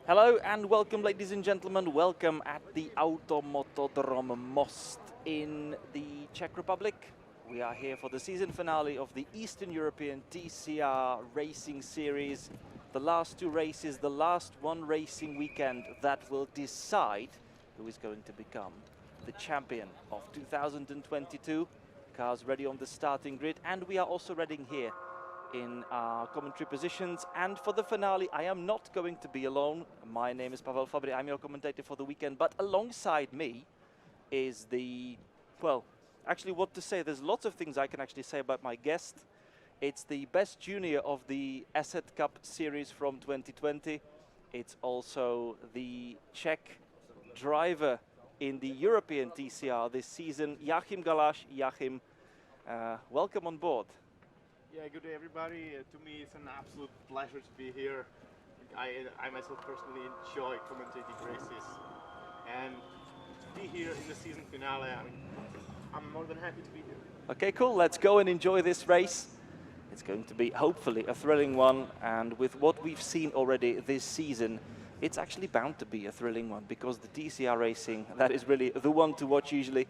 Hello and welcome, ladies and gentlemen. Welcome at the Autodrom Most in the Czech Republic. We are here for the season finale of the Eastern European TCR Racing Series. The last two races, the last one racing weekend that will decide who is going to become the champion of 2022. Cars ready on the starting grid, and we are also ready here in our commentary positions. And for the finale, I am not going to be alone. My name is Pavel Fabry, I'm your commentator for the weekend, but alongside me is well, actually what to say, there's lots of things I can actually say about my guest. It's the best junior of the Asset Cup series from 2020. It's also the Czech driver in the European TCR this season, Joachim Galaš. Joachim, welcome on board. Yeah, good day everybody. To me it's an absolute pleasure to be here. I myself personally enjoy commentating races, and to be here in the season finale, I'm more than happy to be here. Okay, cool. Let's go and enjoy this race. It's going to be hopefully a thrilling one, and with what we've seen already this season, it's actually bound to be a thrilling one, because the TCR racing, that is really the one to watch usually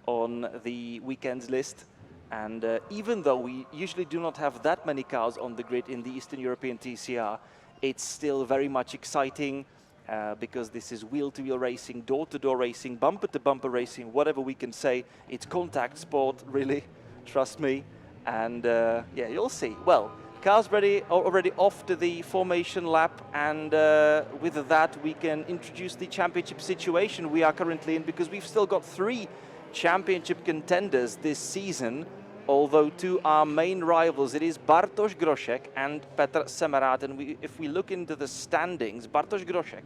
on the weekend's list. And even though we usually do not have that many cars on the grid in the Eastern European TCR, it's still very much exciting because this is wheel-to-wheel racing, door-to-door racing, bumper-to-bumper racing, whatever we can say. It's contact sport, really, trust me. And yeah, you'll see. Well, cars ready, already off to the formation lap, and with that we can introduce the championship situation we are currently in, because we've still got 3 championship contenders this season, although 2 are main rivals. It is Bartosz Grošek and Petr Semerád, and if we look into the standings, Bartosz Grošek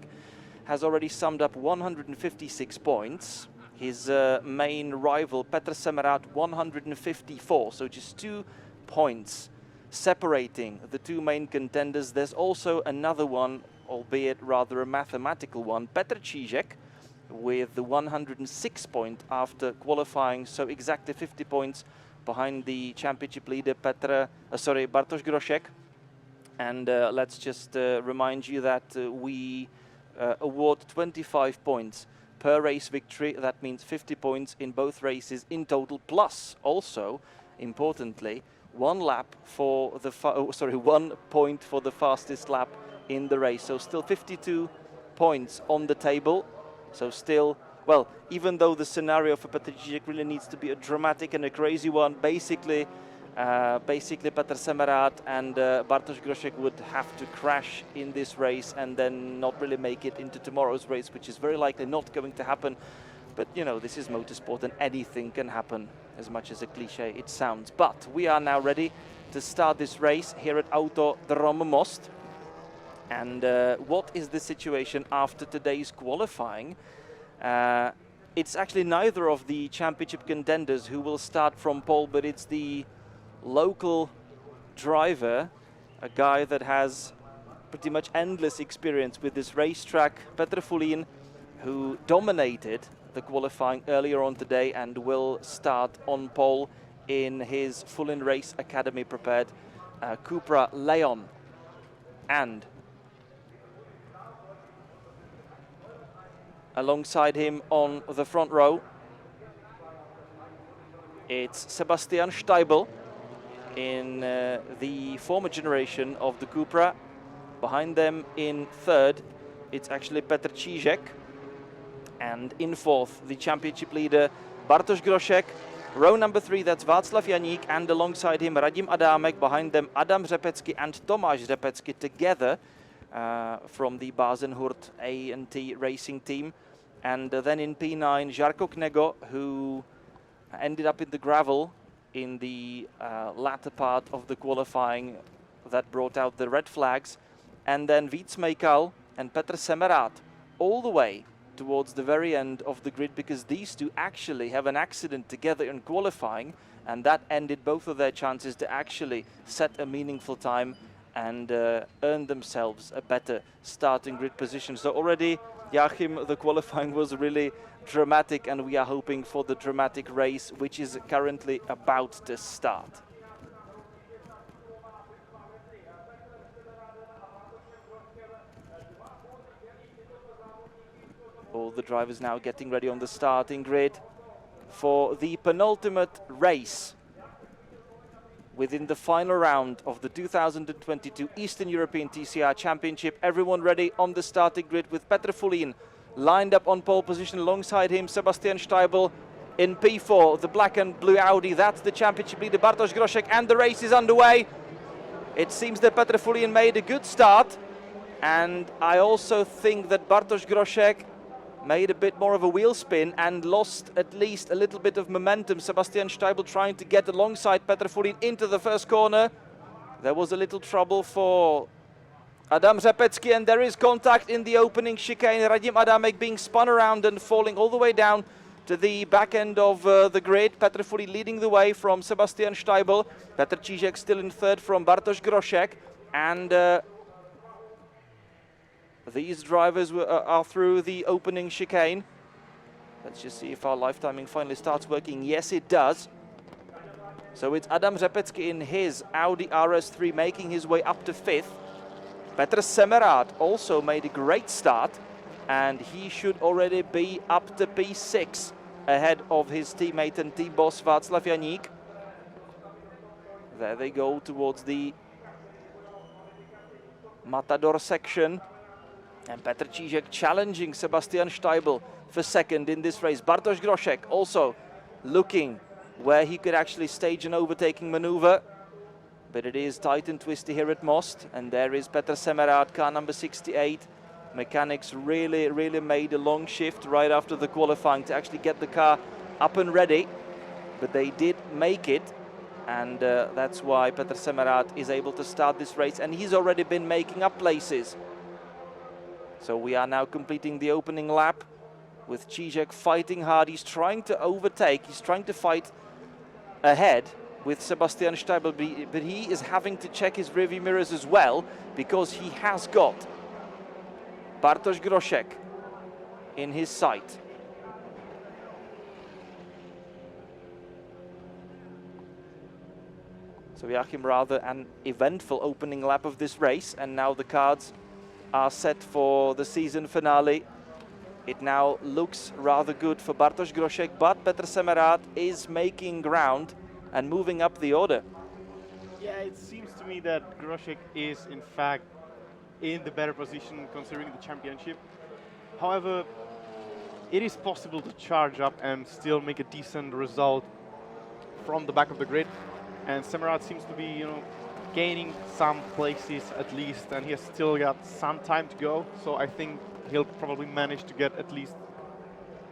has already summed up 156 points. His main rival, Petr Semerád, 154, so just 2 points separating the 2 main contenders. There's also another one, albeit rather a mathematical one, Petr Čížek, with the 106 point after qualifying, so exactly 50 points behind the championship leader Bartosz Grošek. And let's just remind you that we award 25 points per race victory. That means 50 points in both races in total, plus also, importantly, 1 lap for the 1 point for the fastest lap in the race. So still 52 points on the table. So still, well, even though the scenario for Petr Čížek really needs to be a dramatic and a crazy one, basically Petr Semerád and Bartosz Grošek would have to crash in this race and then not really make it into tomorrow's race, which is very likely not going to happen. But, you know, this is motorsport and anything can happen, as much as a cliche it sounds. But we are now ready to start this race here at Autodrom Most. And what is the situation after today's qualifying? It's actually neither of the championship contenders who will start from pole, but it's the local driver, a guy that has pretty much endless experience with this racetrack, Petr Fulín, who dominated the qualifying earlier on today and will start on pole in his Fulín Race Academy prepared Cupra Leon. And alongside him on the front row, it's Sebastian Steibl in the former generation of the Cupra. Behind them in third, it's actually Petr Čížek. And in fourth, the championship leader, Bartosz Grošek. Row number 3, that's Václav Janík, and alongside him, Radim Adámek. Behind them, Adam Řepecký and Tomáš Řepecký together from the Basenhurt A&T racing team. And then in P9, Žarko Knego, who ended up in the gravel in the latter part of the qualifying that brought out the red flags. And then Víc Mejkal and Petr Semerád all the way towards the very end of the grid, because these 2 actually have an accident together in qualifying, and that ended both of their chances to actually set a meaningful time and earn themselves a better starting grid position. So already, Joachim, the qualifying was really dramatic, and we are hoping for the dramatic race, which is currently about to start. All the drivers now getting ready on the starting grid for the penultimate race within the final round of the 2022 Eastern European TCR Championship. Everyone ready on the starting grid with Petr Fulin lined up on pole position. Alongside him, Sebastian Steibl in P4, the black and blue Audi. That's the championship leader, Bartosz Groszek, and the race is underway. It seems that Petr Fulin made a good start, and I also think that Bartosz Groszek made a bit more of a wheel spin and lost at least a little bit of momentum. Sebastian Steibl trying to get alongside Petr Fulin into the first corner. There was a little trouble for Adam Řepecký, and there is contact in the opening chicane. Radim Adamek being spun around and falling all the way down to the back end of the grid. Petr Fulin leading the way from Sebastian Steibl. Petr Čížek still in third from Bartosz Groszek, and these drivers are through the opening chicane. Let's just see if our live timing finally starts working. Yes, it does. So it's Adam Řepecký in his Audi RS3 making his way up to fifth. Petr Semerád also made a great start, and he should already be up to P6 ahead of his teammate and team boss Václav Janík. There they go towards the Matador section. And Petr Čížek challenging Sebastian Steibl for second in this race. Bartosz Groszek also looking where he could actually stage an overtaking maneuver. But it is tight and twisty here at Most. And there is Petr Semerád, car number 68. Mechanics really made a long shift right after the qualifying to actually get the car up and ready. But they did make it. And that's why Petr Semerád is able to start this race. And he's already been making up places. So we are now completing the opening lap with Čížek fighting hard. He's trying to overtake. He's trying to fight ahead with Sebastian Steibl, but he is having to check his rearview mirrors as well, because he has got Bartosz Groszek in his sight. So Joachim, rather an eventful opening lap of this race, and now the cards are set for the season finale. It now looks rather good for Bartosz Groszek, but Petr Semerád is making ground and moving up the order. Yeah, it seems to me that Groszek is in fact in the better position considering the championship. However, it is possible to charge up and still make a decent result from the back of the grid. And Semerád seems to be, gaining some places at least, and he has still got some time to go. So I think he'll probably manage to get at least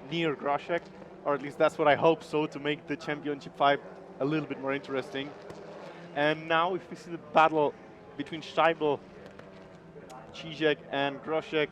near Groszek, or at least that's what I hope so, to make the championship fight a little bit more interesting. And now if we see the battle between Steibl, Čížek and Groszek,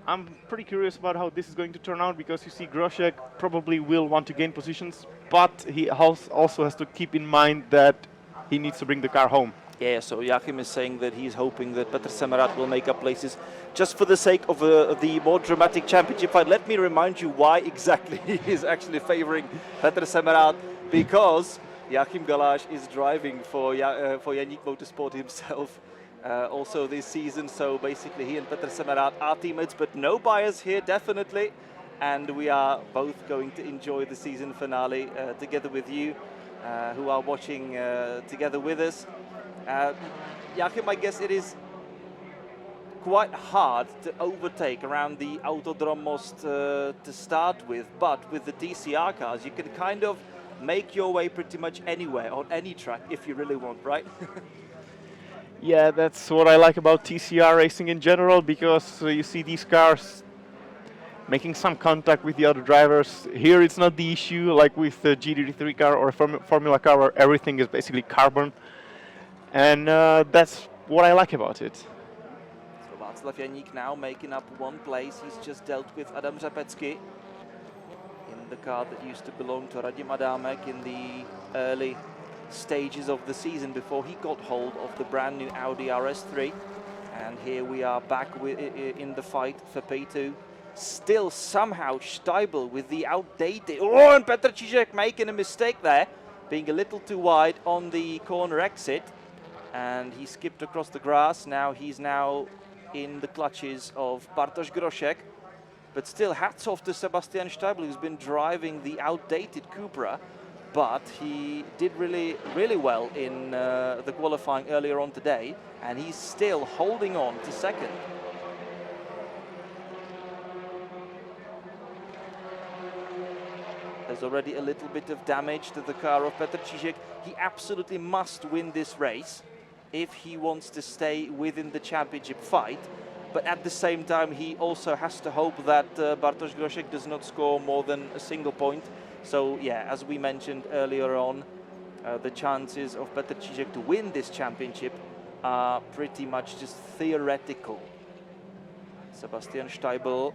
I'm pretty curious about how this is going to turn out, because you see Groszek probably will want to gain positions, but he also has to keep in mind that he needs to bring the car home. Yeah, so Joachim is saying that he's hoping that Petr Semerád will make up places just for the sake of the more dramatic championship fight. Let me remind you why exactly he is actually favoring Petr Semerád, because Joachim Galáš is driving for Janík Motorsport himself also this season. So basically he and Petr Semerád are teammates, but no bias here, definitely. And we are both going to enjoy the season finale together with you who are watching together with us. Joachim, I guess it is quite hard to overtake around the Autodrom Most to start with, but with the TCR cars you can kind of make your way pretty much anywhere on any track if you really want, right? Yeah, that's what I like about TCR racing in general, because you see these cars making some contact with the other drivers. Here it's not the issue like with the GT3 car or a Formula car, where everything is basically carbon. And that's what I like about it. So Václav Janík now making up one place. He's just dealt with Adam Řepecký in the car that used to belong to Radim Adamek in the early stages of the season before he got hold of the brand new Audi RS3. And here we are back in the fight for P2. Still somehow Steibl with the outdated... Oh, and Petr Čížek making a mistake there, being a little too wide on the corner exit. And he skipped across the grass. Now he's in the clutches of Bartosz Groszek. But still, hats off to Sebastian Steibl, who's been driving the outdated Cupra, but he did really well in the qualifying earlier on today, and he's still holding on to second. There's already a little bit of damage to the car of Petr Cížek. He absolutely must win this race if he wants to stay within the championship fight. But at the same time, he also has to hope that Bartosz Groszek does not score more than a single point. So yeah, as we mentioned earlier on, the chances of Petr Cížek to win this championship are pretty much just theoretical. Sebastian Steibl,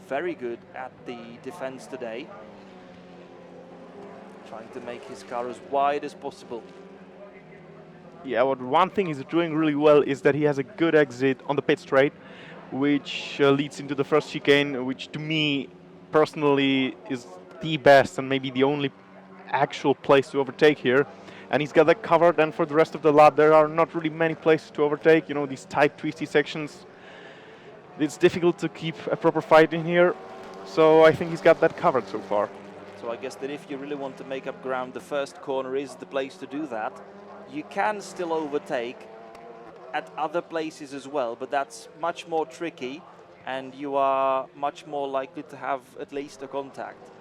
very good at the defense today, trying to make his car as wide as possible. Yeah, one thing he's doing really well is that he has a good exit on the pit straight, which leads into the first chicane, which to me personally is the best and maybe the only actual place to overtake here. And he's got that covered, and for the rest of the lap there are not really many places to overtake, you know, these tight twisty sections. It's difficult to keep a proper fight in here, so I think he's got that covered so far. So I guess that if you really want to make up ground, the first corner is the place to do that. You can still overtake at other places as well, but that's much more tricky, and you are much more likely to have at least a contact.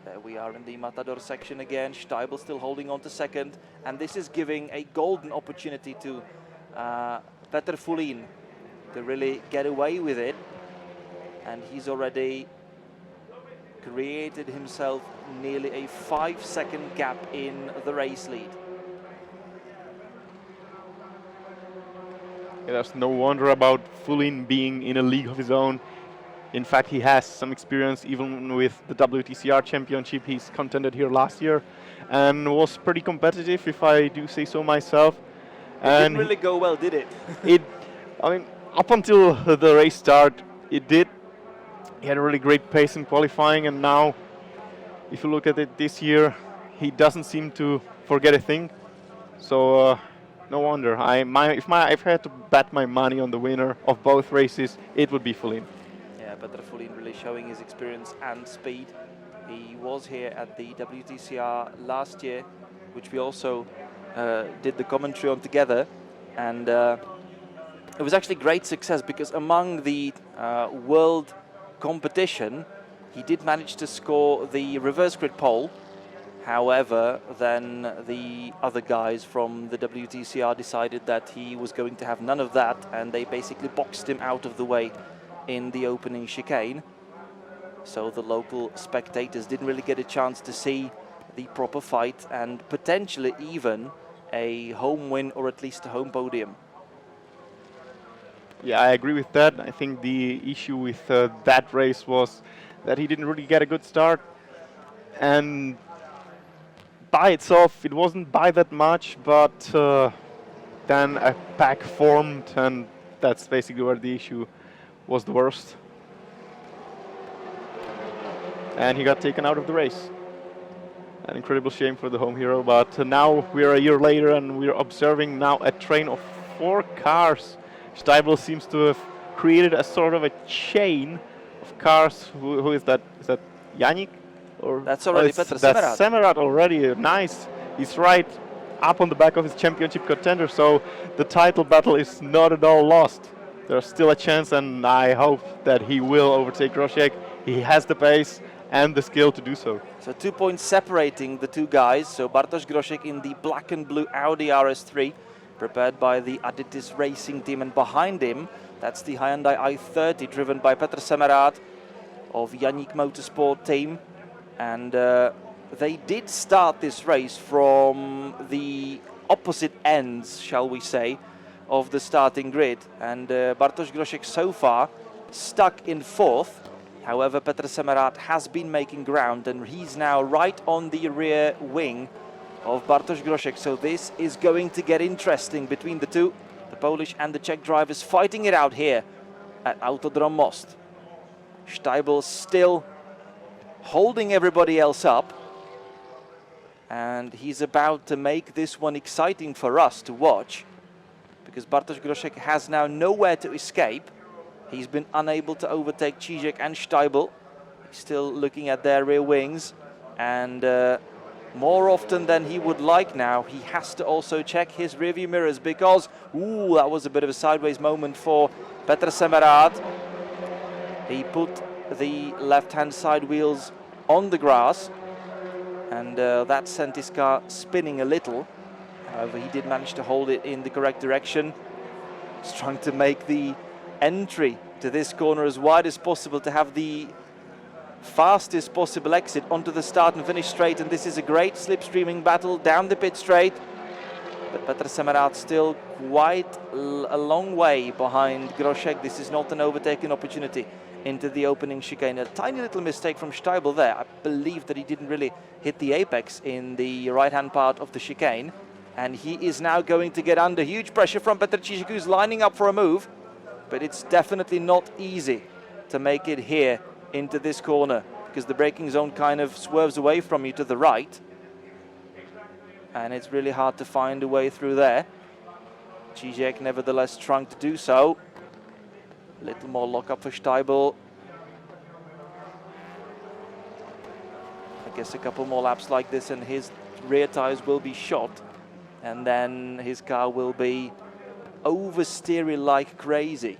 There we are in the Matador section again. Steibl still holding on to second, and this is giving a golden opportunity to Petr Fulin to really get away with it, and he's already created himself nearly a 5-second gap in the race lead. Yeah, there's no wonder about Fulin being in a league of his own. In fact, he has some experience even with the WTCR championship. He's contended here last year and was pretty competitive, if I do say so myself. It didn't really go well, did it? I mean, up until the race start, it did. He had a really great pace in qualifying, and now, if you look at it this year, he doesn't seem to forget a thing. So, no wonder. If I had to bet my money on the winner of both races, it would be Fulin. Yeah, Petr Fulin really showing his experience and speed. He was here at the WTCR last year, which we also did the commentary on together, and it was actually great success because among the world competition, he did manage to score the reverse grid pole. However, then the other guys from the WTCR decided that he was going to have none of that, and they basically boxed him out of the way in the opening chicane. So the local spectators didn't really get a chance to see the proper fight and potentially even a home win or at least a home podium. Yeah, I agree with that. I think the issue with that race was that he didn't really get a good start, and by itself it wasn't by that much, but then a pack formed, and that's basically where the issue was the worst. And he got taken out of the race. An incredible shame for the home hero, but now we're a year later and we're observing now a train of 4 cars. Steibl seems to have created a sort of a chain of cars. Who is that? Is that Yannick? Or that's already Petr Semmerat. That's Semmerat already. Nice. He's right up on the back of his championship contender, so the title battle is not at all lost. There's still a chance, and I hope that he will overtake Groszek. He has the pace and the skill to do so. So 2 points separating the two guys. So Bartosz Groszek in the black and blue Audi RS3, prepared by the Aditis Racing team, and behind him, that's the Hyundai i30 driven by Petr Semmerat of Yannick Motorsport team. And they did start this race from the opposite ends, shall we say, of the starting grid. And Bartosz Groszek so far stuck in 4th. However, Petr Semmerat has been making ground, and he's now right on the rear wing of Bartosz Groszek. So this is going to get interesting between the two, the Polish and the Czech drivers, fighting it out here at Autodrom Most. Steibl still holding everybody else up, and he's about to make this one exciting for us to watch. because Bartosz Groszek has now nowhere to escape. He's been unable to overtake Cížek and Steibl. He's still looking at their rear wings, and more often than he would like now, he has to also check his rearview mirrors because, ooh, that was a bit of a sideways moment for Petr Semerád. He put the left-hand side wheels on the grass, and that sent his car spinning a little. However, he did manage to hold it in the correct direction. He's trying to make the entry to this corner as wide as possible to have the fastest possible exit onto the start and finish straight, and this is a great slipstreaming battle down the pit straight. But Petr Semerád still quite a long way behind Groszek. This is not an overtaking opportunity into the opening chicane. A tiny little mistake from Steibl there. I believe that he didn't really hit the apex in the right-hand part of the chicane, and he is now going to get under huge pressure from Petr Cížek, who's lining up for a move, but it's definitely not easy to make it here into this corner because the braking zone kind of swerves away from you to the right, and it's really hard to find a way through there. Cížek nevertheless trying to do so. A little more lock-up for Steibl. I guess a couple more laps like this and his rear tires will be shot, and then his car will be oversteering like crazy.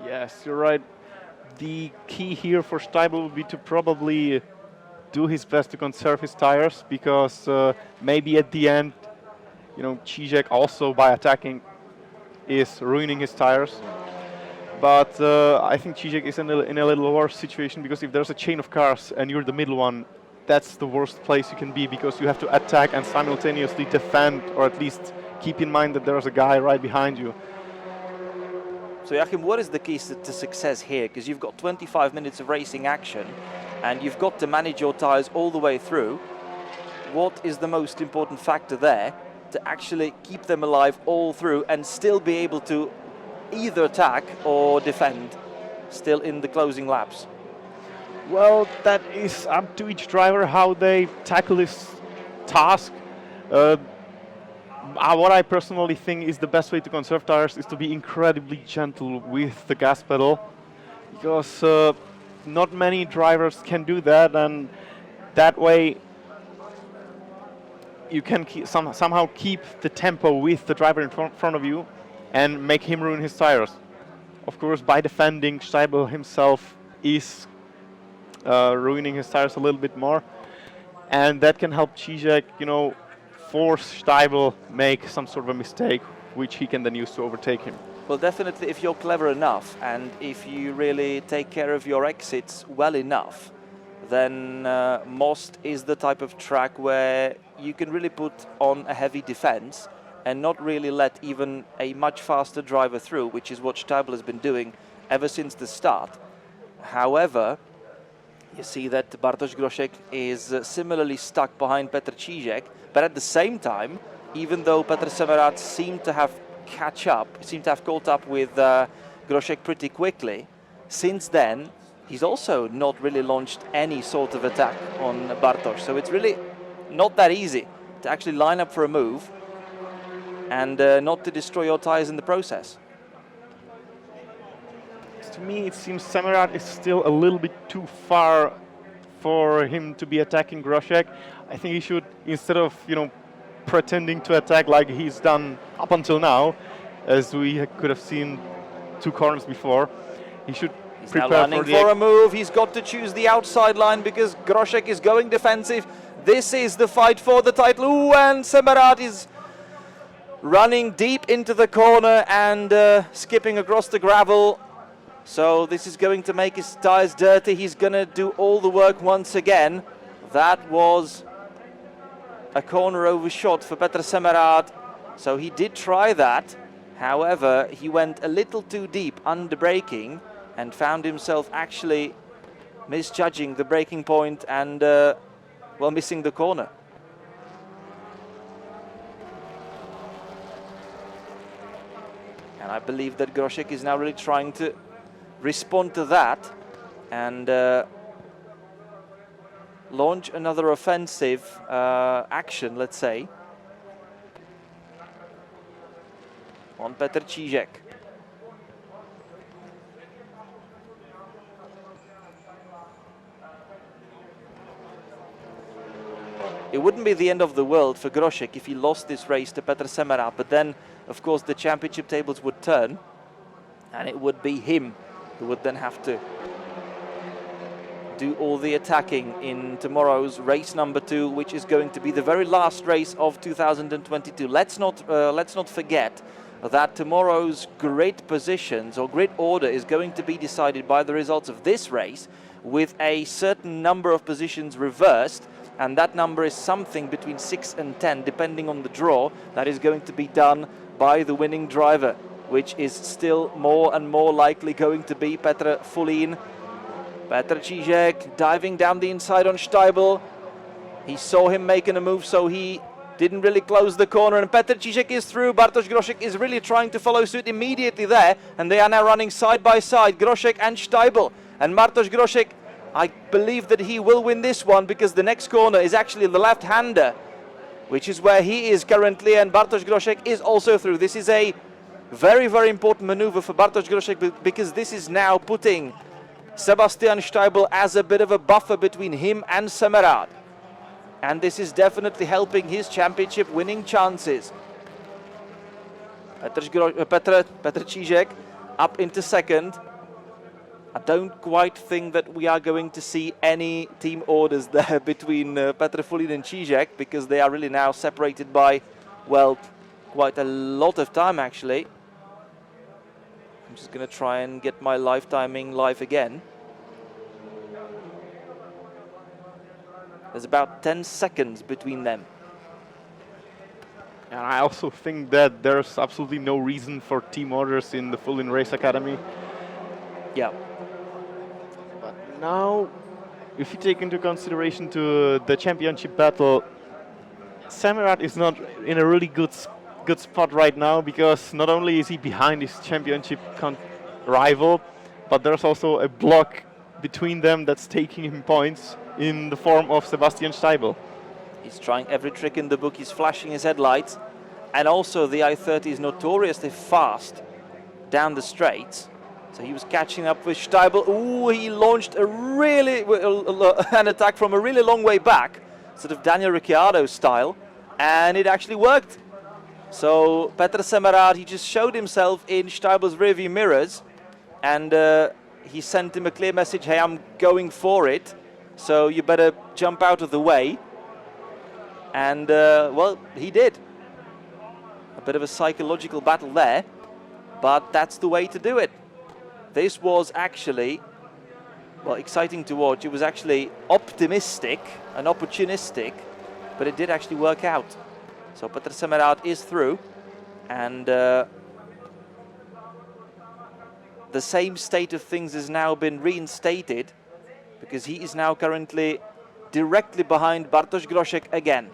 Yes, you're right. The key here for Steibl would be to probably do his best to conserve his tires, because maybe at the end, you know, Cížek also by attacking is ruining his tires. But I think Cížek is in a little worse situation, because if there's a chain of cars and you're the middle one, that's the worst place you can be, because you have to attack and simultaneously defend, or at least keep in mind that there's a guy right behind you. So Joachim, what is the key to success here? Because you've got 25 minutes of racing action and you've got to manage your tyres all the way through. What is the most important factor there to actually keep them alive all through and still be able to either attack or defend still in the closing laps? Well, that is up to each driver how they tackle this task. What I personally think is the best way to conserve tires is to be incredibly gentle with the gas pedal, because not many drivers can do that, and that way you can somehow keep the tempo with the driver in front of you and make him ruin his tires. Of course, by defending, Steibl himself is ruining his tires a little bit more, and that can help Cížek, you know, force Steibl make some sort of a mistake, which he can then use to overtake him. Well, definitely, if you're clever enough and if you really take care of your exits well enough, then Most is the type of track where you can really put on a heavy defense and not really let even a much faster driver through, which is what Steibl has been doing ever since the start. However, you see that Bartosz Groszek is similarly stuck behind Petr Cížek, but at the same time, even though Petr Semerád seemed to have caught up with Groszek pretty quickly, since then he's also not really launched any sort of attack on Bartosz. So it's really not that easy to actually line up for a move and not to destroy your tires in the process. To me, it seems Semerád is still a little bit too far for him to be attacking Groszek. I think he should, instead of, you know, pretending to attack like he's done up until now, as we could have seen 2 corners before, he should prepare now running for a move. He's got to choose the outside line because Groszek is going defensive. This is the fight for the title. Ooh, and Semerád is running deep into the corner and skipping across the gravel. So this is going to make his tires dirty. He's going to do all the work once again. That was a corner overshot for Petr Semerád. So he did try that. However, he went a little too deep under braking and found himself actually misjudging the braking point and, well, missing the corner. And I believe that Groszek is now really trying to respond to that, and launch another offensive action, let's say, on Petr Čížek. It wouldn't be the end of the world for Grošek if he lost this race to Petr Semerád, but then, of course, the championship tables would turn, and it would be him who would then have to do all the attacking in tomorrow's race number 2, which is going to be the very last race of 2022. Let's not forget that tomorrow's grid positions or grid order is going to be decided by the results of this race, with a certain number of positions reversed, and that number is something between 6 and 10, depending on the draw. That is going to be done by the winning driver, which is still more and more likely going to be Petr Fulín. Petr Čížek diving down the inside on Steibl. He saw him making a move, so he didn't really close the corner, and Petr Čížek is through. Bartosz Grošek is really trying to follow suit immediately there, and they are now running side by side, Grošek and Steibl. And Bartosz Grošek, I believe that he will win this one, because the next corner is actually the left-hander, which is where he is currently, and Bartosz Grošek is also through. This is a very, very important maneuver for Bartosz Grošek, because this is now putting Sebastian Steibl as a bit of a buffer between him and Semerád. And this is definitely helping his championship winning chances. Petr Čížek up into second. I don't quite think that we are going to see any team orders there between Petr Fulín and Čížek, because they are really now separated by, well, quite a lot of time actually. I'm just going to try and get my live timing live again. There's about 10 seconds between them. And I also think that there's absolutely no reason for team orders in the Fulín Race Academy. Yeah. But now, if you take into consideration to the championship battle, Semerád is not in a really good spot right now, because not only is he behind his championship rival, but there's also a block between them that's taking him points in the form of Sebastian Steibl. He's trying every trick in the book. He's flashing his headlights. And also the I-30 is notoriously fast down the straights. So he was catching up with Steibl. Ooh, he launched a really an attack from a really long way back, sort of Daniel Ricciardo style, and it actually worked. So Petr Semerád, he just showed himself in Steibl's rearview mirrors, and he sent him a clear message, hey, I'm going for it, so you better jump out of the way. And, well, he did. A bit of a psychological battle there, but that's the way to do it. This was actually, well, exciting to watch. It was actually optimistic and opportunistic, but it did actually work out. So Petr Semerád is through, and the same state of things has now been reinstated, because he is now currently directly behind Bartosz Grošek again.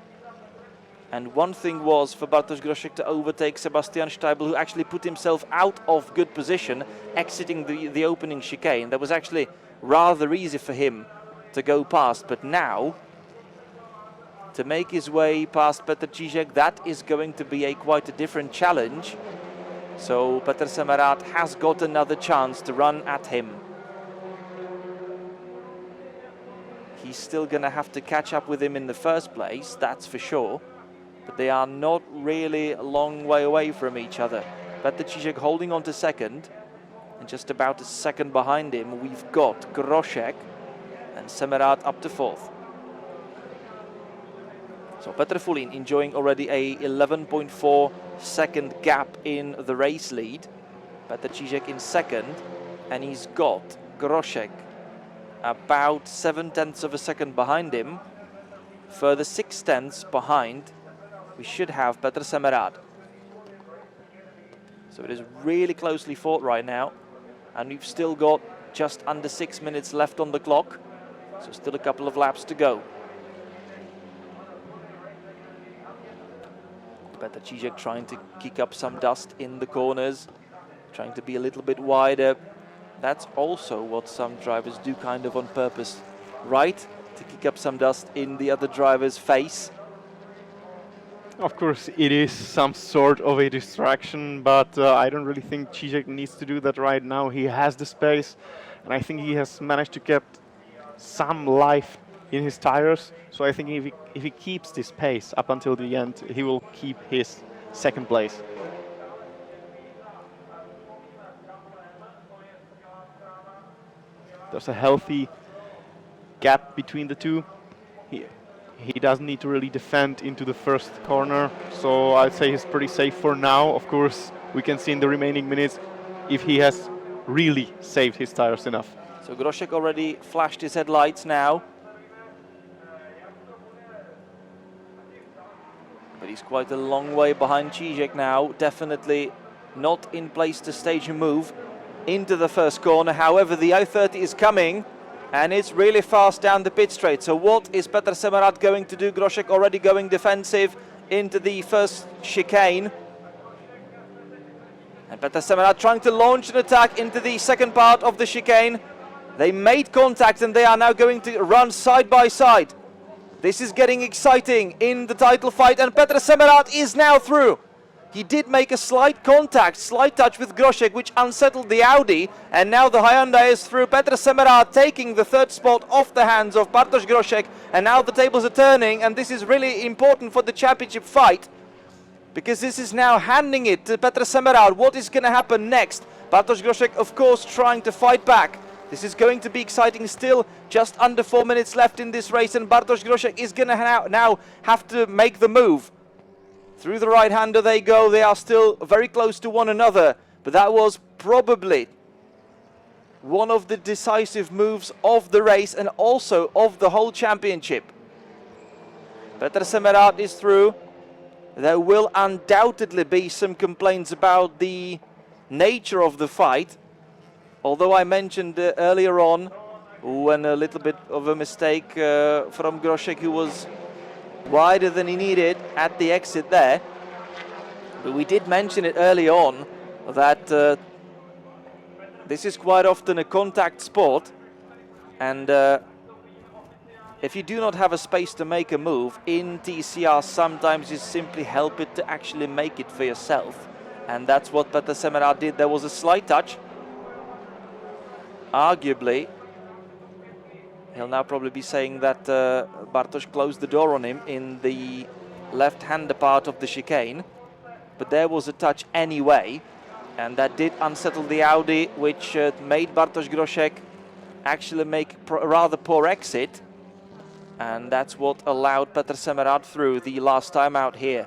And one thing was for Bartosz Grošek to overtake Sebastian Steibl, who actually put himself out of good position, exiting the opening chicane. That was actually rather easy for him to go past. But now, to make his way past Petr Čížek, that is going to be quite a different challenge. So Petr Semerád has got another chance to run at him. He's still going to have to catch up with him in the first place, that's for sure. But they are not really a long way away from each other. Petr Čížek holding on to second, and just about a second behind him we've got Grošek and Semerád up to fourth. So Petr Fulín enjoying already a 11.4 second gap in the race lead. Petr Čížek in second, and he's got Grošek about 0.7 of a second behind him. Further 0.6 behind, we should have Petr Semerád. So it is really closely fought right now, and we've still got just under 6 minutes left on the clock, so still a couple of laps to go. Petr Čížek trying to kick up some dust in the corners, trying to be a little bit wider. That's also what some drivers do kind of on purpose, right? to kick up some dust in the other driver's face. Of course, it is some sort of a distraction, but I don't really think Zizek needs to do that right now. He has the space, and I think he has managed to keep some life in his tires. So I think if he keeps this pace up until the end, he will keep his second place. There's a healthy gap between the two. He doesn't need to really defend into the first corner, so I'd say he's pretty safe for now. Of course, we can see in the remaining minutes if he has really saved his tires enough. So Groszek already flashed his headlights now. But he's quite a long way behind Zizek now. Definitely not in place to stage a move into the first corner. However, the I-30 is coming, and it's really fast down the pit straight. So what is Petr Semerád going to do? Groszek already going defensive into the first chicane. And Petr Semerád trying to launch an attack into the second part of the chicane. They made contact and they are now going to run side by side. This is getting exciting in the title fight, and Petr Semerád is now through. He did make a slight contact, slight touch with Groszek, which unsettled the Audi, and now the Hyundai is through. Petr Semerád taking the third spot off the hands of Bartosz Groszek, and now the tables are turning, and this is really important for the championship fight, because this is now handing it to Petr Semerád. What is going to happen next? Bartosz Groszek, of course, trying to fight back. This is going to be exciting still. Just under 4 minutes left in this race, and Bartosz Groszek is going to now have to make the move. Through the right-hander they go. They are still very close to one another, but that was probably one of the decisive moves of the race and also of the whole championship. Petr Semerád is through. There will undoubtedly be some complaints about the nature of the fight. Although I mentioned earlier on when a little bit of a mistake from Groszek, who was wider than he needed at the exit there. But we did mention it early on that this is quite often a contact sport, and if you do not have a space to make a move in TCR, sometimes you simply help it to actually make it for yourself, and that's what Petr Semerád did. There was a slight touch. Arguably, he'll now probably be saying that Bartosz closed the door on him in the left-hander part of the chicane. But there was a touch anyway, and that did unsettle the Audi, which made Bartosz Groszek actually make a rather poor exit. And that's what allowed Petr Semerád through the last time out here.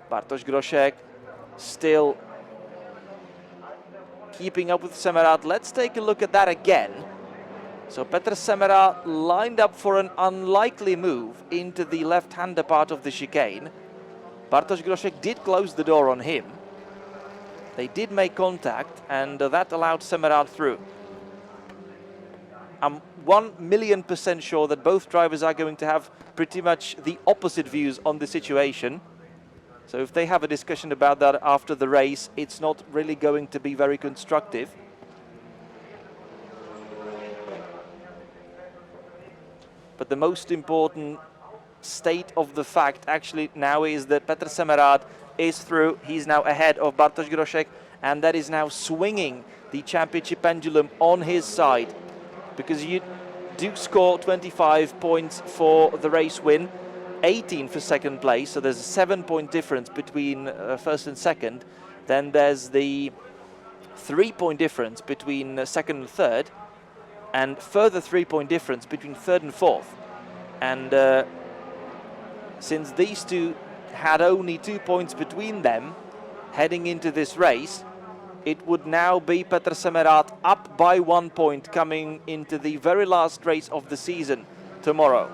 Bartosz Groszek still keeping up with Semerád. Let's take a look at that again. So Petr Semerád lined up for an unlikely move into the left-hander part of the chicane. Bartosz Groszek did close the door on him. They did make contact, and that allowed Semerád through. I'm 1,000,000% sure that both drivers are going to have pretty much the opposite views on the situation. So if they have a discussion about that after the race, it's not really going to be very constructive. But the most important state of the fact actually now is that Petr Semerád is through. He's now ahead of Bartosz Groszek, and that is now swinging the championship pendulum on his side, because you do score 25 points for the race win, 18 for second place, so there's a 7-point difference between first and second. Then there's the 3-point difference between second and third, and further 3-point difference between third and fourth. And since these two had only 2 points between them heading into this race, it would now be Petr Semerád up by 1 point coming into the very last race of the season tomorrow.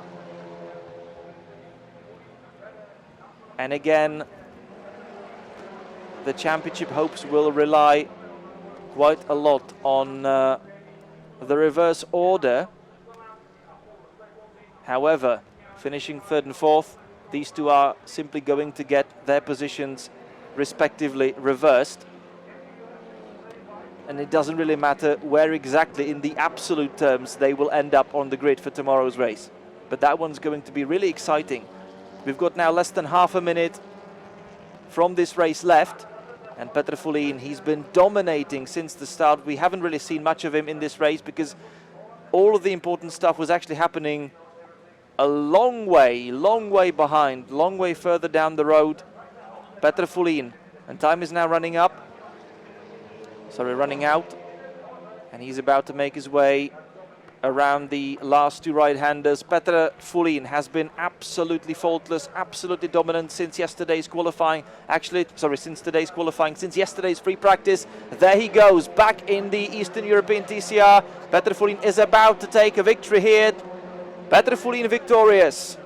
And again, the championship hopes will rely quite a lot on the reverse order. However, finishing third and fourth, these two are simply going to get their positions respectively reversed. and it doesn't really matter where exactly in the absolute terms they will end up on the grid for tomorrow's race. But that one's going to be really exciting. We've got now less than half a minute from this race left, and Petr Fulin, he's been dominating since the start. We haven't really seen much of him in this race because all of the important stuff was actually happening a long way behind, long way further down the road. Petr Fulin, and time is now running out, and he's about to make his way around the last two right-handers. Petr Fulin has been absolutely faultless, absolutely dominant since yesterday's qualifying. Since today's qualifying, since yesterday's free practice. There he goes, back in the Eastern European TCR. Petr Fulin is about to take a victory here. Petr Fulin victorious,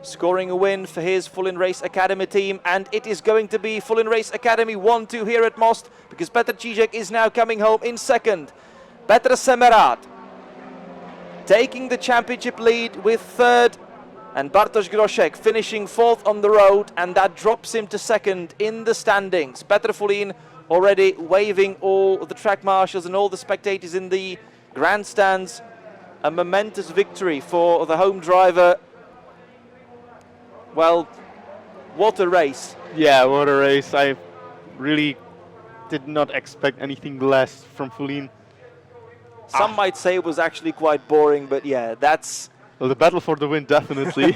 scoring a win for his Fulin Race Academy team, and it is going to be Fulin Race Academy 1-2 here at Most, because Petr Cížek is now coming home in second. Petr Semerád taking the championship lead with third, and Bartosz Groszek finishing fourth on the road, and that drops him to second in the standings. Petr Fulin already waving all the track marshals and all the spectators in the grandstands. A momentous victory for the home driver. Well, what a race. Yeah, what a race. I really did not expect anything less from Fulin. Some might say it was actually quite boring, but yeah, that's... Well, the battle for the win, definitely.